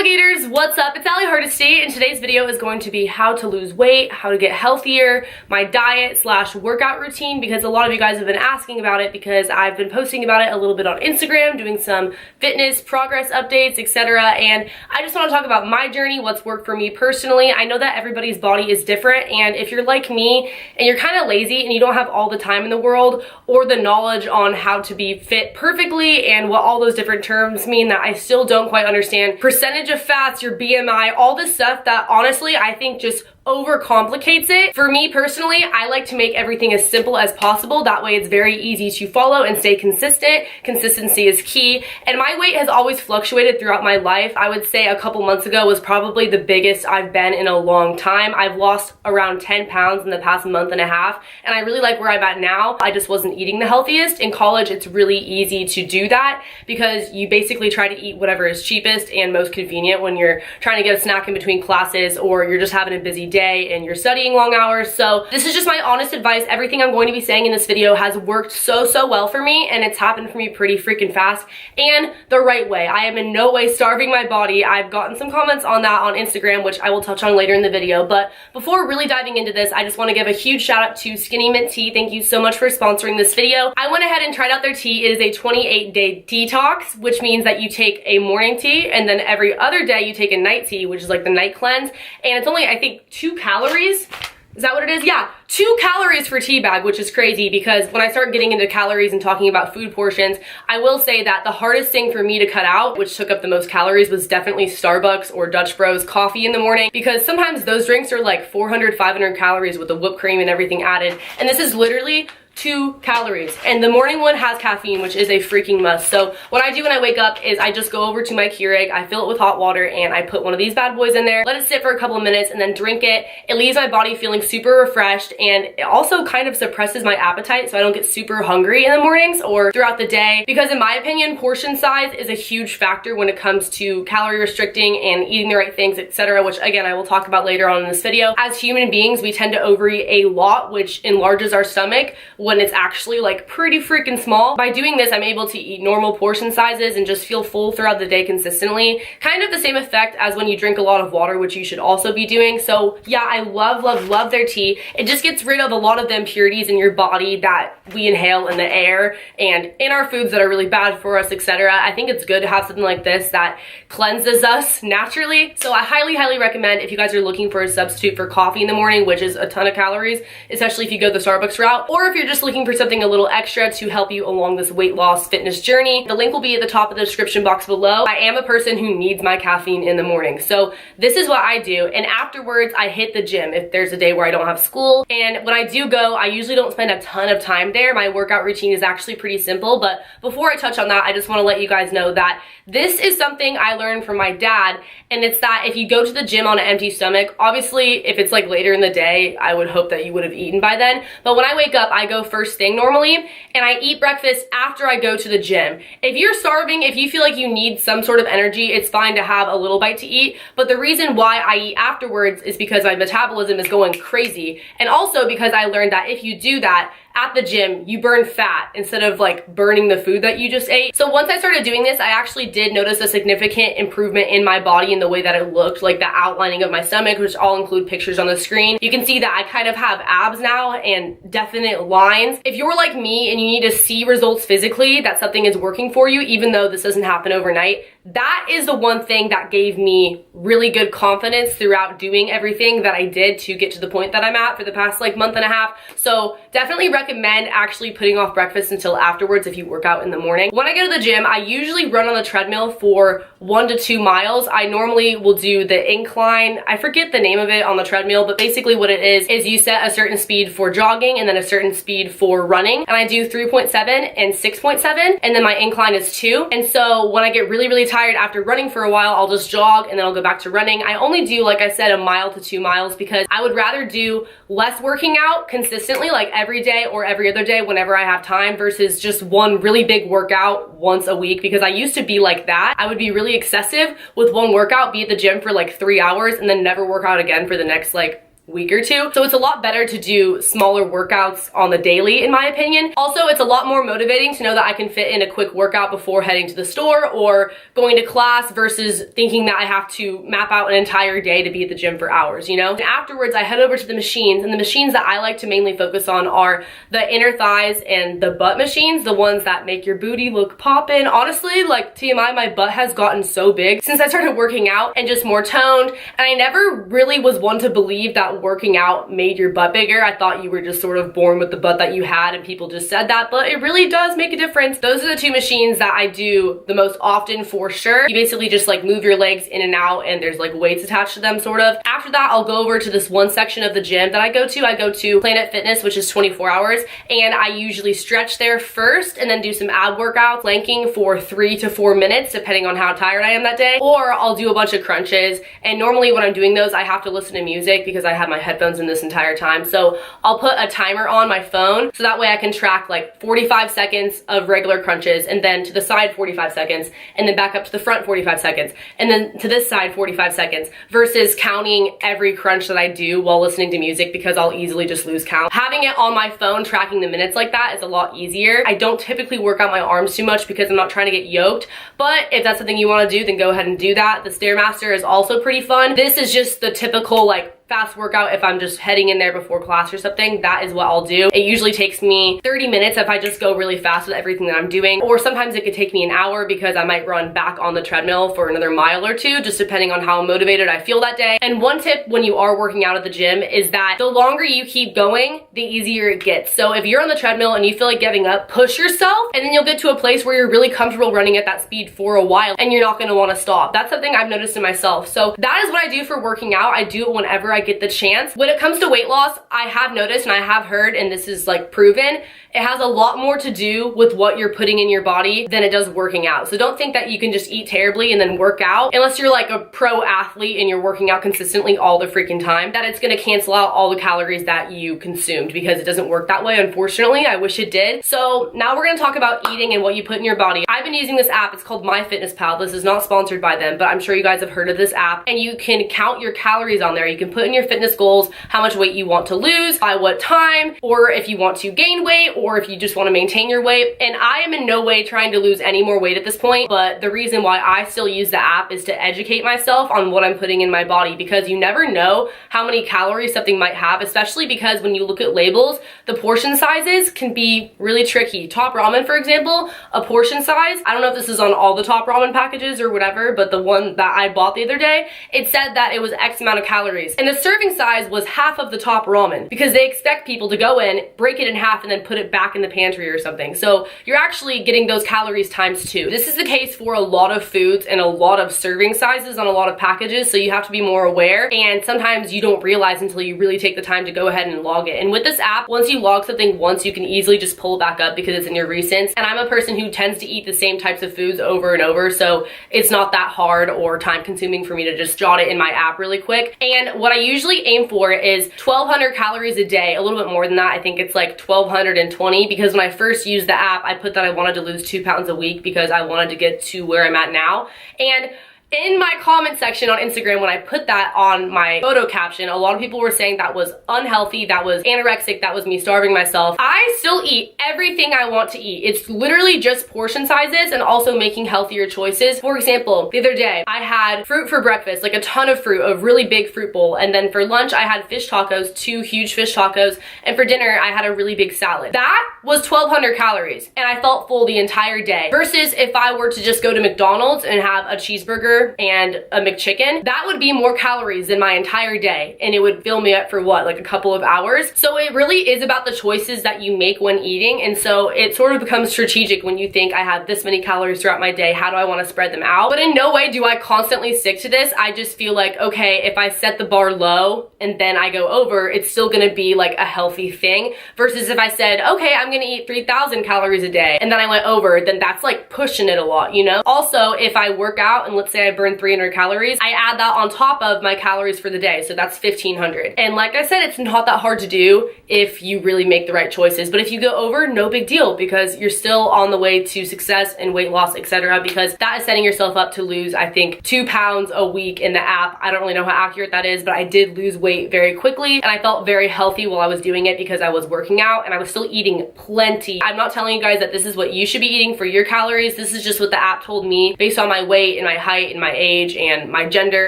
alligators, what's up? It's Allie Hardesty, and today's video is going to be how to lose weight, how to get healthier, my diet slash workout routine, because a lot of you guys have been asking about it because I've been posting about it a little bit on Instagram, doing some fitness progress updates, etc. And I just want to talk about my journey, what's worked for me personally. I know that everybody's body is different, and if you're like me and you're kind of lazy and you don't have all the time in the world or the knowledge on how to be fit perfectly and what all those different terms mean that I still don't quite understand, percentage of fats, your BMI, all this stuff that honestly I think just overcomplicates it. For me personally, I like to make everything as simple as possible. That way it's very easy to follow and stay consistent. Consistency is key. And my weight has always fluctuated throughout my life. I would say a couple months ago was probably the biggest I've been in a long time. I've lost around 10 pounds in the past month and a half, and I really like where I'm at now. I just wasn't eating the healthiest. In college, it's really easy to do that because you basically try to eat whatever is cheapest and most convenient when you're trying to get a snack in between classes or you're just having a busy day and you're studying long hours. So this is just my honest advice. Everything I'm going to be saying in this video has worked so well for me, and it's happened for me pretty freaking fast and the right way. I am in no way starving my body. I've gotten some comments on that on Instagram, which I will touch on later in the video. But before really diving into this, I just want to give a huge shout out to Skinny Mint Tea. Thank you so much for sponsoring this video. I went ahead and tried out their tea. It is a 28-day detox, which means that you take a morning tea and then every other day you take a night tea, which is like the night cleanse. And it's only, I think, 2 calories. Is that what it is? Yeah, 2 calories for tea bag, which is crazy because when I start getting into calories and talking about food portions, I will say that the hardest thing for me to cut out, which took up the most calories, was definitely Starbucks or Dutch Bros coffee in the morning, because sometimes those drinks are like 400, 500 calories with the whipped cream and everything added. And this is literally 2 calories, and the morning one has caffeine, which is a freaking must. So what I do when I wake up is I just go over to my Keurig, I fill it with hot water, and I put one of these bad boys in there, let it sit for a couple of minutes, and then drink it. It leaves my body feeling super refreshed, and it also kind of suppresses my appetite so I don't get super hungry in the mornings or throughout the day, because in my opinion, portion size is a huge factor when it comes to calorie restricting and eating the right things, etc., which again I will talk about later on in this video. As human beings, we tend to overeat a lot, which enlarges our stomach when it's actually like pretty freaking small. By doing this, I'm able to eat normal portion sizes and just feel full throughout the day consistently. Kind of the same effect as when you drink a lot of water, which you should also be doing. So yeah, I love their tea. It just gets rid of a lot of the impurities in your body that we inhale in the air and in our foods that are really bad for us, etc. I think it's good to have something like this that cleanses us naturally. So I highly recommend if you guys are looking for a substitute for coffee in the morning, which is a ton of calories, especially if you go the Starbucks route, or if you're just looking for something a little extra to help you along this weight loss fitness journey. The link will be at the top of the description box below. I am a person who needs my caffeine in the morning, so this is what I do, and afterwards I hit the gym if there's a day where I don't have school. And when I do go, I usually don't spend a ton of time there. My workout routine is actually pretty simple, but before I touch on that, I just want to let you guys know that this is something I learned from my dad, and it's that if you go to the gym on an empty stomach, obviously if it's like later in the day, I would hope that you would have eaten by then, but when I wake up, I go first thing normally, and I eat breakfast after I go to the gym. If you're starving, if you feel like you need some sort of energy, it's fine to have a little bite to eat, but the reason why I eat afterwards is because my metabolism is going crazy, and also because I learned that if you do that at the gym, you burn fat instead of like burning the food that you just ate. So once I started doing this, I actually did notice a significant improvement in my body and the way that it looked, like the outlining of my stomach, which I'll include pictures on the screen. You can see that I kind of have abs now and definite lines. If you're like me and you need to see results physically, that something is working for you, even though this doesn't happen overnight, that is the one thing that gave me really good confidence throughout doing everything that I did to get to the point that I'm at for the past like month and a half. So definitely recommend actually putting off breakfast until afterwards if you work out in the morning. When I go to the gym, I usually run on the treadmill for 1 to 2 miles. I normally will do the incline. I forget the name of it on the treadmill, but basically what it is you set a certain speed for jogging and then a certain speed for running. And I do 3.7 and 6.7, and then my incline is 2. And so when I get really tired after running for a while, I'll just jog and then I'll go back to running. I only do, like I said, 1 mile to 2 miles because I would rather do less working out consistently, like every day or every other day whenever I have time, versus just one really big workout once a week, because I used to be like that. I would be really excessive with one workout, be at the gym for like 3 hours and then never work out again for the next like week or two. So it's a lot better to do smaller workouts on the daily, in my opinion. Also, it's a lot more motivating to know that I can fit in a quick workout before heading to the store or going to class versus thinking that I have to map out an entire day to be at the gym for hours, you know? And afterwards, I head over to the machines, and the machines that I like to mainly focus on are the inner thighs and the butt machines, the ones that make your booty look poppin'. Honestly, like TMI, my butt has gotten so big since I started working out and just more toned. And I never really was one to believe that working out made your butt bigger. I thought you were just sort of born with the butt that you had and people just said that, but it really does make a difference. Those are the two machines that I do the most often for sure. You basically just like move your legs in and out and there's like weights attached to them sort of. After that, I'll go over to this one section of the gym that I go to. I go to Planet Fitness, which is 24 hours, and I usually stretch there first and then do some ab workouts, planking for 3 to 4 minutes, depending on how tired I am that day, or I'll do a bunch of crunches. And normally when I'm doing those, I have to listen to music because I have my headphones in this entire time. So I'll put a timer on my phone so that way I can track like 45 seconds of regular crunches, and then to the side 45 seconds, and then back up to the front 45 seconds, and then to this side 45 seconds, versus counting every crunch that I do while listening to music because I'll easily just lose count. Having it on my phone tracking the minutes like that is a lot easier. I don't typically work out my arms too much because I'm not trying to get yoked, but if that's something you want to do, then go ahead and do that. The Stairmaster is also pretty fun. This is just the typical like fast workout if I'm just heading in there before class or something. That is what I'll do. It usually takes me 30 minutes if I just go really fast with everything that I'm doing, or sometimes it could take me an hour because I might run back on the treadmill for another mile or two, just depending on how motivated I feel that day. And one tip when you are working out at the gym is that the longer you keep going, the easier it gets. So if you're on the treadmill and you feel like giving up, push yourself, and then you'll get to a place where you're really comfortable running at that speed for a while and you're not going to want to stop. That's something I've noticed in myself. So that is what I do for working out. I do it whenever I get the chance. When it comes to weight loss, I have noticed and I have heard, and this is like proven, it has a lot more to do with what you're putting in your body than it does working out. So don't think that you can just eat terribly and then work out, unless you're like a pro athlete and you're working out consistently all the freaking time, that it's gonna cancel out all the calories that you consumed, because it doesn't work that way, unfortunately. I wish it did. So now we're gonna talk about eating and what you put in your body. I've been using this app. It's called MyFitnessPal. This is not sponsored by them, but I'm sure you guys have heard of this app, and you can count your calories on there. You can put in your fitness goals, how much weight you want to lose, by what time, or if you want to gain weight, or if you just want to maintain your weight. And I am in no way trying to lose any more weight at this point, but the reason why I still use the app is to educate myself on what I'm putting in my body, because you never know how many calories something might have, especially because when you look at labels, the portion sizes can be really tricky. Top Ramen, for example, a portion size, I don't know if this is on all the Top Ramen packages or whatever, but the one that I bought the other day, it said that it was X amount of calories, and the serving size was half of the Top Ramen, because they expect people to go in, break it in half, and then put it back in the pantry or something. So you're actually getting those calories times 2. This is the case for a lot of foods and a lot of serving sizes on a lot of packages, so you have to be more aware, and sometimes you don't realize until you really take the time to go ahead and log it. And with this app, once you log something once, you can easily just pull it back up because it's in your recents. And I'm a person who tends to eat the same types of foods over and over, so it's not that hard or time consuming for me to just jot it in my app really quick. And what I usually aim for is 1,200 calories a day, a little bit more than that. I think it's like 1,220, because when I first used the app, I put that I wanted to lose 2 pounds a week because I wanted to get to where I'm at now. And in my comment section on Instagram, when I put that on my photo caption, a lot of people were saying that was unhealthy, that was anorexic, that was me starving myself. I still eat everything I want to eat. It's literally just portion sizes and also making healthier choices. For example, the other day, I had fruit for breakfast, like a ton of fruit, a really big fruit bowl. And then for lunch, I had fish tacos, 2 huge fish tacos. And for dinner, I had a really big salad. That was 1,200 calories, and I felt full the entire day. Versus if I were to just go to McDonald's and have a cheeseburger and a McChicken, that would be more calories than my entire day, and it would fill me up for what, like a couple of hours. So it really is about the choices that you make when eating, and so it sort of becomes strategic when you think, I have this many calories throughout my day, how do I want to spread them out? But in no way do I constantly stick to this. I just feel like, okay, if I set the bar low and then I go over, it's still gonna be like a healthy thing, versus if I said, okay, I'm gonna eat 3,000 calories a day and then I went over, then that's like pushing it a lot, you know? Also, if I work out and let's say I I burn 300 calories, I add that on top of my calories for the day. So that's 1500. And like I said, it's not that hard to do if you really make the right choices. But if you go over, no big deal, because you're still on the way to success and weight loss, etc. Because that is setting yourself up to lose, I think, 2 pounds a week in the app. I don't really know how accurate that is, but I did lose weight very quickly, and I felt very healthy while I was doing it because I was working out and I was still eating plenty. I'm not telling you guys that this is what you should be eating for your calories. This is just what the app told me based on my weight and my height and my age and my gender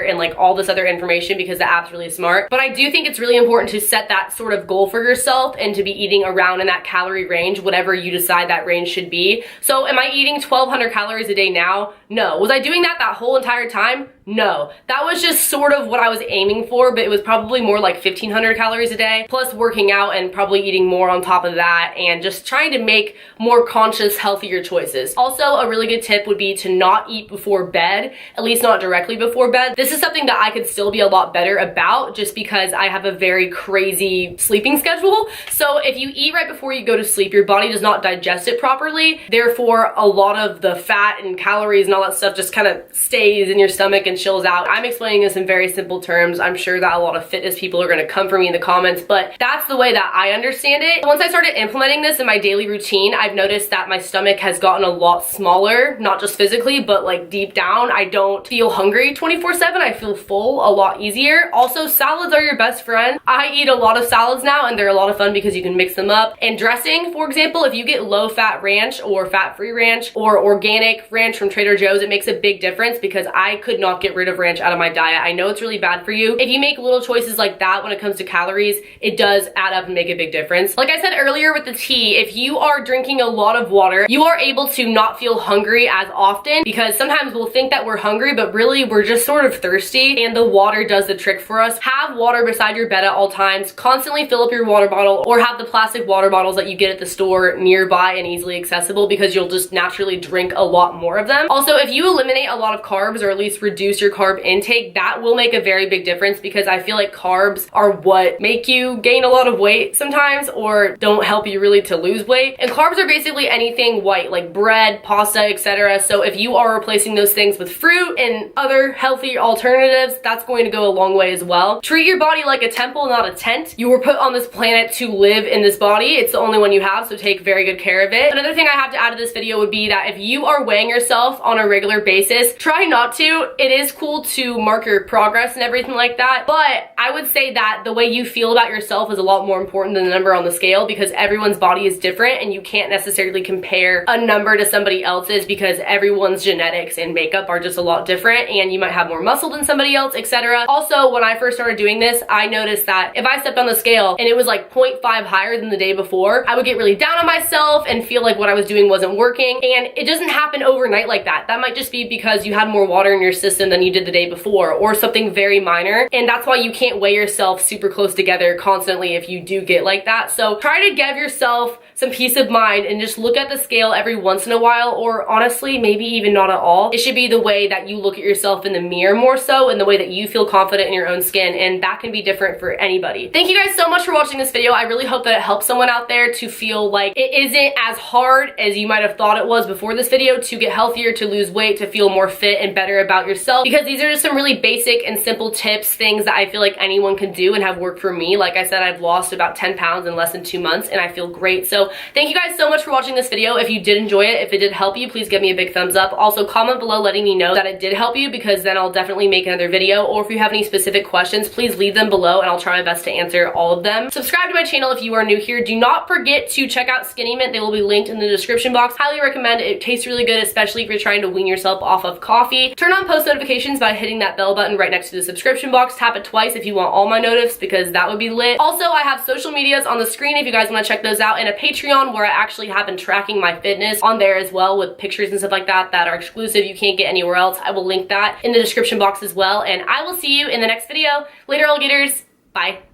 and like all this other information, because the app's really smart. But I do think it's really important to set that sort of goal for yourself and to be eating around in that calorie range, whatever you decide that range should be. So am I eating 1200 calories a day now? No. Was I doing that whole entire time? No. That was just sort of what I was aiming for, but it was probably more like 1500 calories a day, plus working out and probably eating more on top of that, and just trying to make more conscious, healthier choices. Also, a really good tip would be to not eat before bed, at least not directly before bed. This is something that I could still be a lot better about just because I have a very crazy sleeping schedule. So if you eat right before you go to sleep, your body does not digest it properly. Therefore, a lot of the fat and calories and all that stuff just kind of stays in your stomach and chills out. I'm explaining this in very simple terms. I'm sure that a lot of fitness people are going to come for me in the comments, but that's the way that I understand it. Once I started implementing this in my daily routine, I've noticed that my stomach has gotten a lot smaller, not just physically, but like deep down. I don't feel hungry 24/7. I feel full a lot easier. Also, salads are your best friend. I eat a lot of salads now, and they're a lot of fun because you can mix them up. And dressing, for example, if you get low fat ranch or fat-free ranch or organic ranch from Trader Joe's, it makes a big difference because I could not get rid of ranch out of my diet. I know it's really bad for you. If you make little choices like that when it comes to calories, it does add up and make a big difference. Like I said earlier with the tea, if you are drinking a lot of water, you are able to not feel hungry as often, because sometimes we'll think that we're hungry, but really we're just sort of thirsty, and the water does the trick for us. Have water beside your bed at all times. Constantly fill up your water bottle, or have the plastic water bottles that you get at the store nearby and easily accessible, because you'll just naturally drink a lot more of them. Also, if you eliminate a lot of carbs, or at least reduce your carb intake, that will make a very big difference, because I feel like carbs are what make you gain a lot of weight sometimes, or don't help you really to lose weight. And carbs are basically anything white, like bread, pasta, etc. So if you are replacing those things with fruit and other healthy alternatives, that's going to go a long way as well. Treat your body like a temple, not a tent. You were put on this planet to live in this body. It's the only one you have, so take very good care of it. Another thing I have to add to this video would be that if you are weighing yourself on a regular basis, try not to. It is cool to mark your progress and everything like that, but I would say that the way you feel about yourself is a lot more important than the number on the scale, because everyone's body is different and you can't necessarily compare a number to somebody else's, because everyone's genetics and makeup are just a lot different, and you might have more muscle than somebody else, etc. Also, when I first started doing this, I noticed that if I stepped on the scale and it was like 0.5 higher than the day before, I would get really down on myself and feel like what I was doing wasn't working. And it doesn't happen overnight like that. That might just be because you had more water in your system than you did the day before, or something very minor. And that's why you can't weigh yourself super close together constantly if you do get like that. So try to give yourself some peace of mind and just look at the scale every once in a while, or honestly, maybe even not at all. It should be the way that you look at yourself in the mirror more so, and the way that you feel confident in your own skin, and that can be different for anybody. Thank you guys so much for watching this video. I really hope that it helps someone out there to feel like it isn't as hard as you might have thought it was before this video to get healthier, to lose weight, to feel more fit and better about yourself, because these are just some really basic and simple tips, things that I feel like anyone can do and have worked for me. Like I said, I've lost about 10 pounds in less than 2 months and I feel great. So thank you guys so much for watching this video. If you did enjoy it, if it did help you, please give me a big thumbs up. Also, comment below letting me know that it did help you, because then I'll definitely make another video. Or if you have any specific questions, please leave them below and I'll try my best to answer all of them. Subscribe to my channel if you are new here. Do not forget to check out Skinny Mint. They will be linked in the description box. Highly recommend it. It tastes really good, especially if you're trying to wean yourself off of coffee. Turn on post notifications by hitting that bell button right next to the subscription box. Tap it twice if you want all my notifs, because that would be lit. Also, I have social medias on the screen if you guys want to check those out, and a Patreon where I actually have been tracking my fitness on there as well, with pictures and stuff like that that are exclusive. You can't get anywhere else. I will link that in the description box as well, and I will see you in the next video. Later, alligators. Bye.